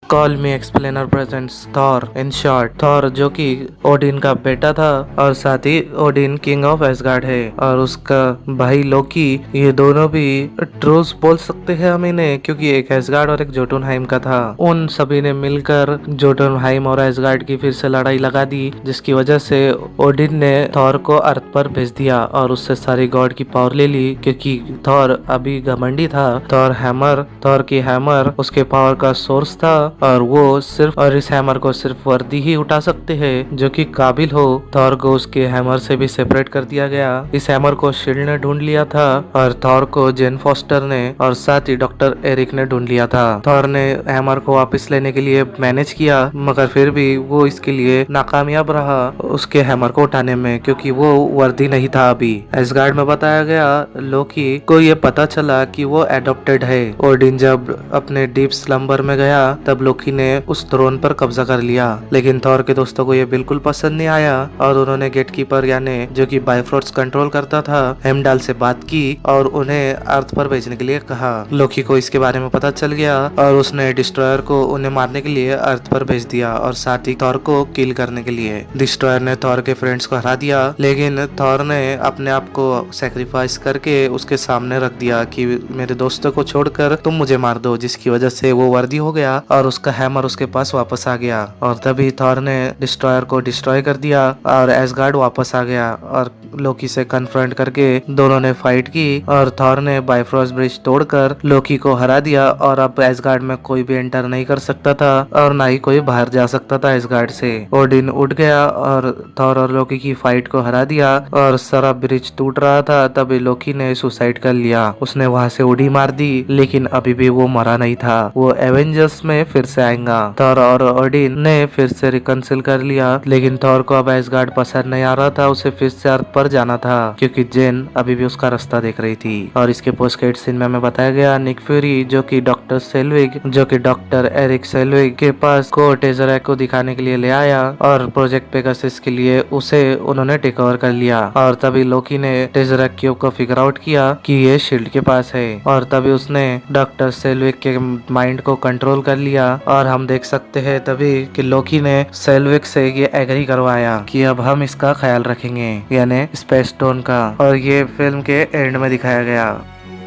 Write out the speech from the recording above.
Call me explainer presents Thor. In short, Thor जो कि Odin का बेटा था और साथ ही ओडिन किंग ऑफ एसगार्ड है, और उसका भाई लोकी, ये दोनों भी ट्रूस बोल सकते हैं हम इन्हें, क्योंकि एक एसगार्ड और एक जोटुनहाइम का था। उन सभी ने मिलकर जोटुनहाइम और एसगार्ड की फिर से लड़ाई लगा दी, जिसकी वजह से ओडिन ने थॉर को अर्थ पर भेज दिया और उससे सारी गॉड की पावर ले ली, क्योंकि थॉर अभी घमंडी था। थॉर की हैमर उसके पावर का सोर्स था, और इस हैमर को सिर्फ वर्दी ही उठा सकते हैं जो कि काबिल हो। थॉर को उसके हैमर से भी सेपरेट कर दिया गया। इस हैमर को शील्ड ने ढूंढ लिया था और थॉर को जेन फॉस्टर ने और साथ ही डॉक्टर एरिक ने ढूंढ लिया था। थॉर ने हैमर को वापस लेने के लिए मैनेज किया, मगर फिर भी वो इसके लिए नाकामयाब रहा उसके हैमर को उठाने में, क्योंकि वो वर्दी नहीं था। अभी एसगार्ड में बताया गया लोकी को ये पता चला कि वो एडॉप्टेड है। ओडिन जब अपने डीप स्लम्बर में गया तब लोकी ने उस थ्रोन पर कब्जा कर लिया, लेकिन थॉर के दोस्तों को ये बिल्कुल पसंद नहीं आया और उन्होंने गेटकीपर यानी जो कि बाइफ्रोट्स कंट्रोल करता था हेमडाल से बात की और उन्हें अर्थ पर भेजने के लिए कहा। लोकी को इसके बारे में पता चल गया और उसने डिस्ट्रॉयर को उन्हें मारने के लिए अर्थ पर भेज दिया और साथ ही थॉर को किल करने के लिए। डिस्ट्रॉयर ने थॉर के फ्रेंड्स को हरा दिया, लेकिन थॉर ने अपने आप को सेक्रीफाइस करके उसके सामने रख दिया कि मेरे दोस्तों को छोड़कर तुम मुझे मार दो, जिसकी वजह से वो वर्दी हो गया और उसका हैमर उसके पास वापस आ गया। और तभी थॉर ने डिस्ट्रॉयर को डिस्ट्रॉय कर दिया और एसगार्ड वापस आ गया और लोकी से कन्फ्रंट करके दोनों ने फाइट की और थॉर ने बाइफ्रोस्ट ब्रिज तोड़कर लोकी को हरा दिया और अब एसगार्ड में कोई भी एंटर नहीं कर सकता था और ना ही कोई बाहर जा सकता था एसगार्ड से। ओडिन उठ गया और थॉर और लोकी की फाइट को हरा दिया और सारा ब्रिज टूट रहा था। तभी लोकी ने सुसाइड कर लिया, उसने वहां से उड़ी मार दी, लेकिन अभी भी वो मरा नहीं था। वो एवेंजर्स में फिर से आएगा। थॉर और ओडिन ने फिर से रिकंसिल कर लिया, लेकिन थॉर को अब एसगार्ड पसंद नहीं आ रहा था, उसे फिर से अर्थ पर जाना था क्योंकि जेन अभी भी उसका रास्ता देख रही थी। और इसके पोस्ट क्रेडिट सीन में हमें बताया गया निक फ्यूरी जो कि डॉक्टर एरिक सेल्विग के पास को टेजरैक को दिखाने के लिए ले आया और प्रोजेक्ट पेगासस के लिए उसे उन्होंने टेक ओवर कर लिया। और तभी लोकी ने टेजरैक क्यूब को फिगर आउट किया कि ये शील्ड के पास है और तभी उसने डॉक्टर सेल्विग के माइंड को कंट्रोल कर लिया और हम देख सकते हैं तभी कि लोकी ने सेल्विग से ये एग्री करवाया कि अब हम इसका ख्याल रखेंगे, यानी स्पेस स्टोन का। और ये फिल्म के एंड में दिखाया गया।